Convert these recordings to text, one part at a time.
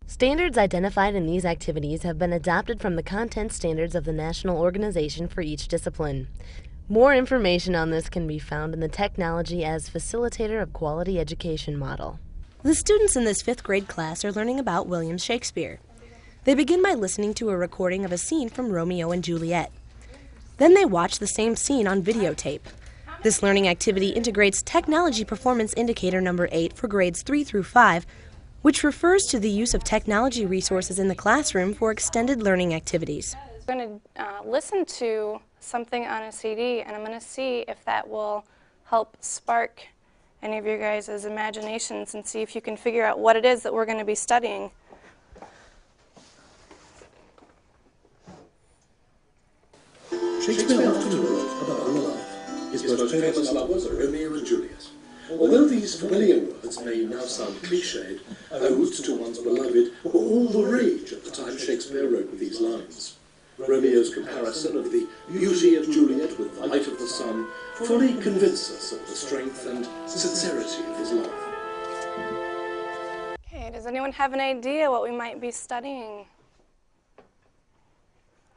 Standards identified in these activities have been adopted from the content standards of the national organization for each discipline. More information on this can be found in the Technology as Facilitator of Quality Education model. The students in this 5th grade class are learning about William Shakespeare. They begin by listening to a recording of a scene from Romeo and Juliet. Then they watch the same scene on videotape. This learning activity integrates Technology Performance Indicator number 8 for grades 3 through 5, which refers to the use of technology resources in the classroom for extended learning activities. I'm going to listen to something on a CD, and I'm going to see if that will help spark any of your guys' imaginations and see if you can figure out what it is that we're going to be studying. Shakespeare often wrote about love. His most famous novels are Romeo and Juliet. Although these familiar words may now sound cliched, odes to one's beloved were all the rage at the time Shakespeare wrote these lines. Romeo's comparison of the beauty of Juliet with the light of the sun fully convinced us of the strength and sincerity of his love. Okay, does anyone have an idea what we might be studying?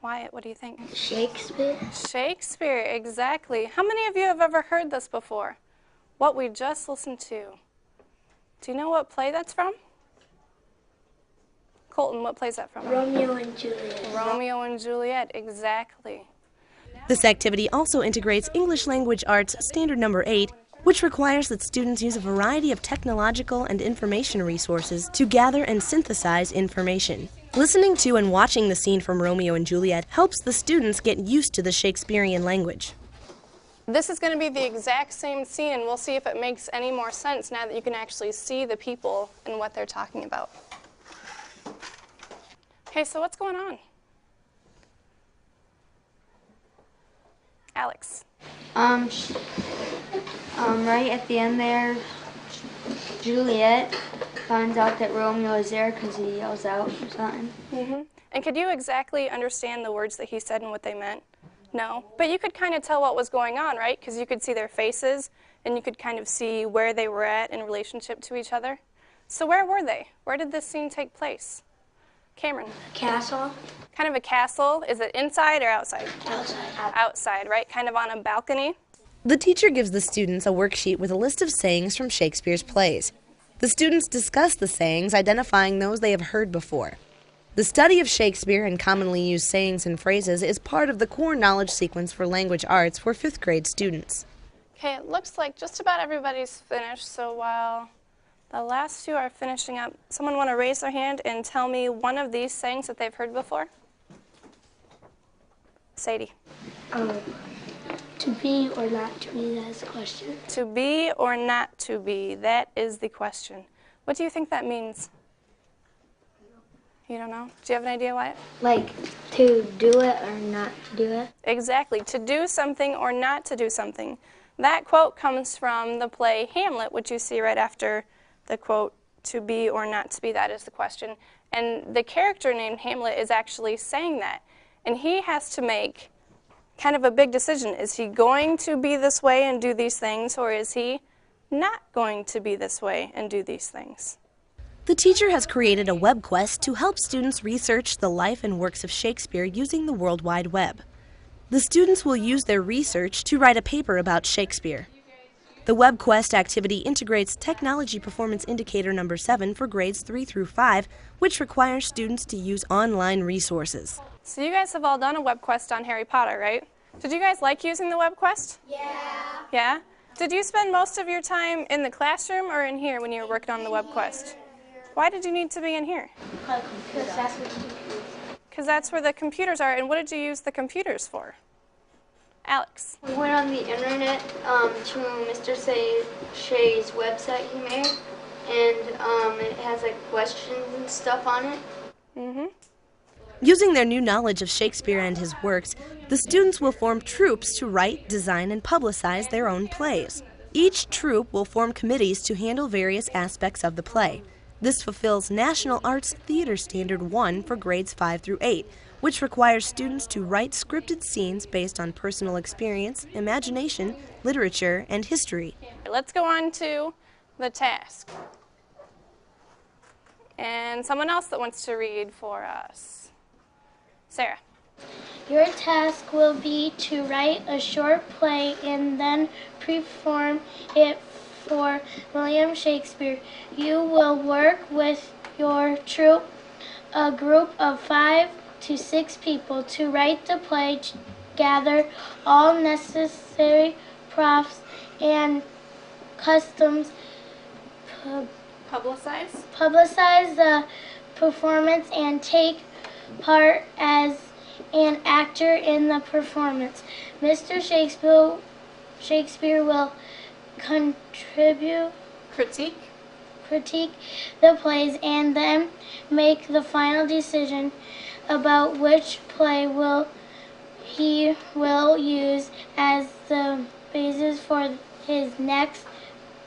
Wyatt, what do you think? Shakespeare. Shakespeare, exactly. How many of you have ever heard this before? What we just listened to. Do you know what play that's from? Colton, what play is that from? Romeo and Juliet. Romeo and Juliet, exactly. This activity also integrates English Language Arts Standard number 8, which requires that students use a variety of technological and information resources to gather and synthesize information. Listening to and watching the scene from Romeo and Juliet helps the students get used to the Shakespearean language. This is going to be the exact same scene, and we'll see if it makes any more sense now that you can actually see the people and what they're talking about. Okay, so what's going on? Alex. Right at the end there, Juliet finds out that Romeo is there because he yells out or something. Mm-hmm. And could you exactly understand the words that he said and what they meant? No, but you could kind of tell what was going on, right? Because you could see their faces, and you could kind of see where they were at in relationship to each other. So where were they? Where did this scene take place? Cameron? Castle. Kind of a castle. Is it inside or outside? Outside. Outside, right? Kind of on a balcony. The teacher gives the students a worksheet with a list of sayings from Shakespeare's plays. The students discuss the sayings, identifying those they have heard before. The study of Shakespeare and commonly used sayings and phrases is part of the core knowledge sequence for language arts for 5th grade students. Okay, it looks like just about everybody's finished, so while the last two are finishing up, someone want to raise their hand and tell me one of these sayings that they've heard before? Sadie. To be or not to be, that's the question. To be or not to be, that is the question. What do you think that means? You don't know? Do you have an idea, Wyatt? Like, to do it or not to do it? Exactly, to do something or not to do something. That quote comes from the play Hamlet, which you see right after the quote, to be or not to be, that is the question. And the character named Hamlet is actually saying that. And he has to make kind of a big decision. Is he going to be this way and do these things, or is he not going to be this way and do these things? The teacher has created a web quest to help students research the life and works of Shakespeare using the World Wide Web. The students will use their research to write a paper about Shakespeare. The web quest activity integrates Technology Performance Indicator number 7 for grades 3 through 5, which requires students to use online resources. So you guys have all done a web quest on Harry Potter, right? Did you guys like using the web quest? Yeah. Yeah? Did you spend most of your time in the classroom or in here when you were working on the web quest? Why did you need to be in here? Because that's where the computers are. And what did you use the computers for? Alex. We went on the internet to Mr. Shea's website he made, and it has like questions and stuff on it. Mm-hmm. Using their new knowledge of Shakespeare and his works, the students will form troupes to write, design, and publicize their own plays. Each troupe will form committees to handle various aspects of the play. This fulfills National Arts Theater Standard 1 for grades 5 through 8, which requires students to write scripted scenes based on personal experience, imagination, literature, and history. Let's go on to the task. And someone else that wants to read for us. Sarah. Your task will be to write a short play and then perform it for William Shakespeare. You will work with your troupe, a group of 5 to 6 people, to write the play, gather all necessary props and customs, publicize the performance, and take part as an actor in the performance. Mr. Shakespeare will critique the plays and then make the final decision about which play he will use as the basis for his next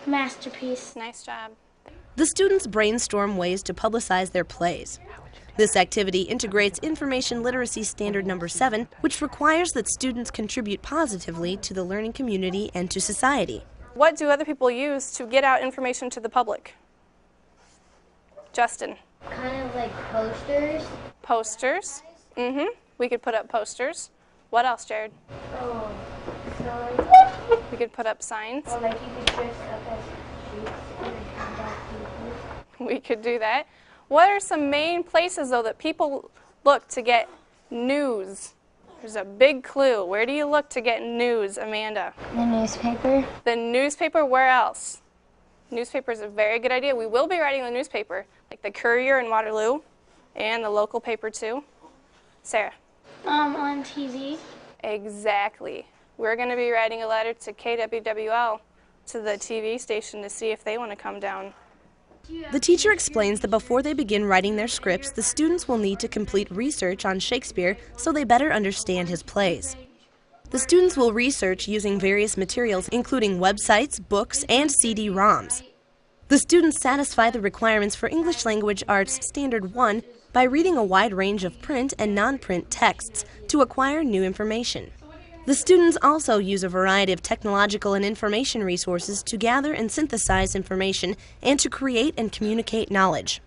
masterpiece. Nice job. The students brainstorm ways to publicize their plays. This activity integrates Information Literacy Standard Number 7, which requires that students contribute positively to the learning community and to society. What do other people use to get out information to the public? Justin. Kind of like posters. Posters. We could put up posters. What else, Jared? Oh, We could put up signs. or like you could dress up as sheets and contact people. We could do that. What are some main places, though, that people look to get news? There's a big clue. Where do you look to get news, Amanda? The newspaper. The newspaper, where else? Newspaper is a very good idea. We will be writing the newspaper, like the Courier in Waterloo, and the local paper too. Sarah? On TV. Exactly. We're going to be writing a letter to KWWL, to the TV station, to see if they want to come down. The teacher explains that before they begin writing their scripts, the students will need to complete research on Shakespeare so they better understand his plays. The students will research using various materials, including websites, books, and CD-ROMs. The students satisfy the requirements for English Language Arts Standard 1 by reading a wide range of print and non-print texts to acquire new information. The students also use a variety of technological and information resources to gather and synthesize information and to create and communicate knowledge.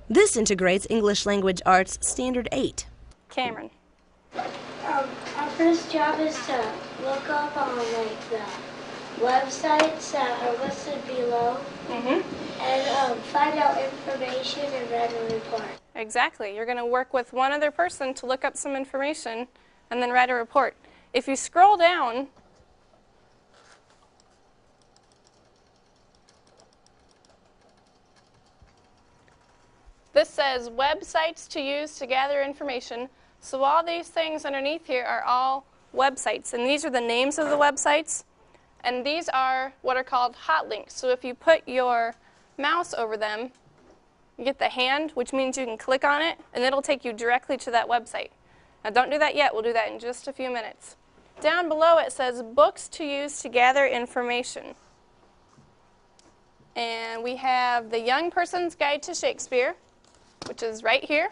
This integrates English Language Arts Standard 8. Cameron? Our first job is to look up on like the websites that are listed below and find out information and write a report. Exactly. You're going to work with one other person to look up some information and then write a report. If you scroll down, this says websites to use to gather information. So all these things underneath here are all websites, and these are the names of the websites, and these are what are called hot links. So if you put your mouse over them, you get the hand, which means you can click on it, and it'll take you directly to that website. Now don't do that yet. We'll do that in just a few minutes. Down below it says books to use to gather information. And we have The Young Person's Guide to Shakespeare, which is right here,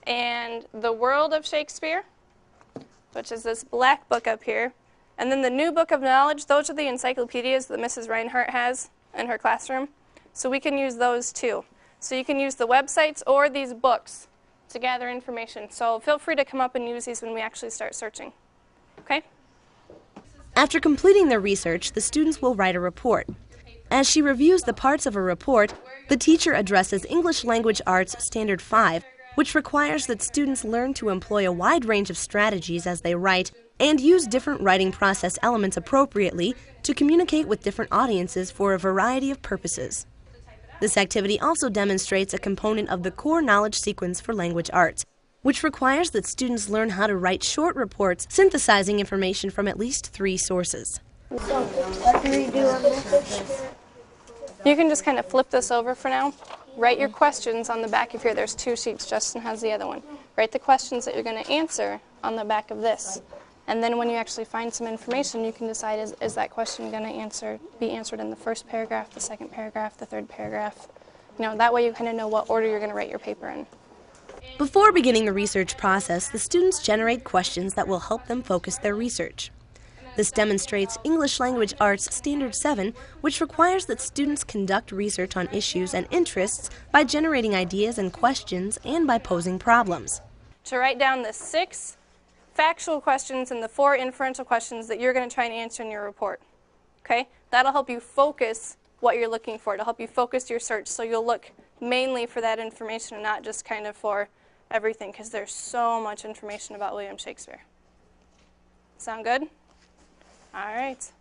and The World of Shakespeare, which is this black book up here, and then the New Book of Knowledge. Those are the encyclopedias that Mrs. Reinhardt has in her classroom, so we can use those too. So you can use the websites or these books to gather information. So feel free to come up and use these when we actually start searching. Okay? After completing their research, the students will write a report. As she reviews the parts of a report, the teacher addresses English Language Arts Standard 5, which requires that students learn to employ a wide range of strategies as they write and use different writing process elements appropriately to communicate with different audiences for a variety of purposes. This activity also demonstrates a component of the core knowledge sequence for language arts, which requires that students learn how to write short reports synthesizing information from at least 3 sources. So, what do we do on this? You can just kind of flip this over for now. Write your questions on the back of here. There's 2 sheets. Justin has the other one. Write the questions that you're going to answer on the back of this. And then when you actually find some information, you can decide, is that question going to be answered in the first paragraph, the second paragraph, the third paragraph? You know, that way you kind of know what order you're going to write your paper in. Before beginning the research process, the students generate questions that will help them focus their research. This demonstrates English Language Arts Standard 7, which requires that students conduct research on issues and interests by generating ideas and questions and by posing problems. To write down the 6 factual questions and the 4 inferential questions that you're going to try and answer in your report. Okay? That'll help you focus what you're looking for. It'll help you focus your search so you'll look mainly for that information and not just kind of for everything, because there's so much information about William Shakespeare. Sound good? All right.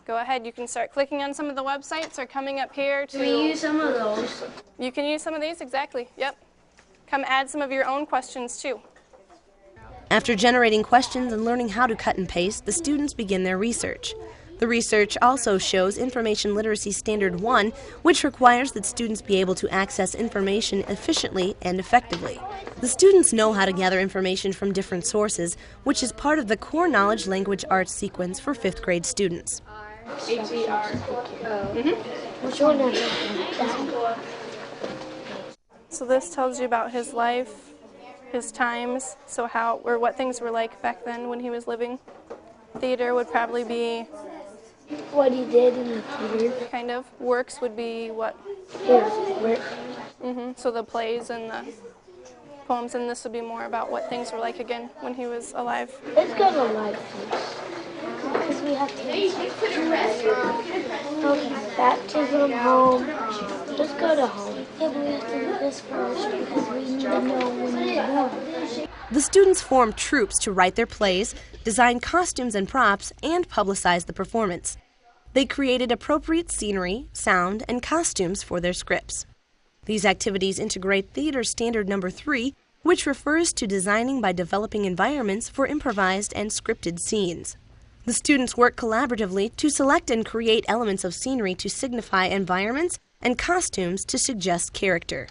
Go ahead. You can start clicking on some of the websites or coming up here to... Can we use some of those? You can use some of these, exactly. Yep. Come add some of your own questions, too. After generating questions and learning how to cut and paste, the students begin their research. The research also shows Information Literacy Standard 1, which requires that students be able to access information efficiently and effectively. The students know how to gather information from different sources, which is part of the Core Knowledge Language Arts sequence for 5th grade students. So this tells you about his life, his times, so how or what things were like back then when he was living. Theater would probably be What he did in the theater. kind of. Works would be what? Work. So the plays and the poems, and this would be more about what things were like again when he was alive. Let's go to life first. Because we have to. Okay, baptism, home. Let's go to home. Yeah, but we have to do this first because we need to know when you're born. The students form troops to write their plays, design costumes and props, and publicize the performance. They created appropriate scenery, sound, and costumes for their scripts. These activities integrate Theater Standard Number 3, which refers to designing by developing environments for improvised and scripted scenes. The students work collaboratively to select and create elements of scenery to signify environments and costumes to suggest character.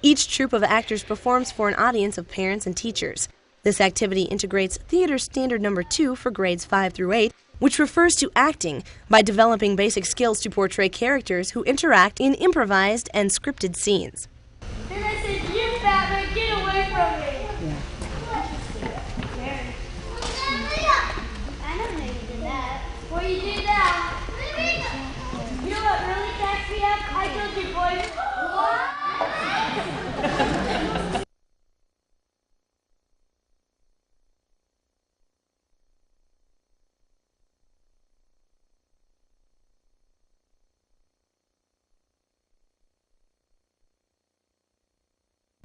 Each troupe of actors performs for an audience of parents and teachers. This activity integrates Theater Standard Number 2 for grades 5 through 8, which refers to acting by developing basic skills to portray characters who interact in improvised and scripted scenes.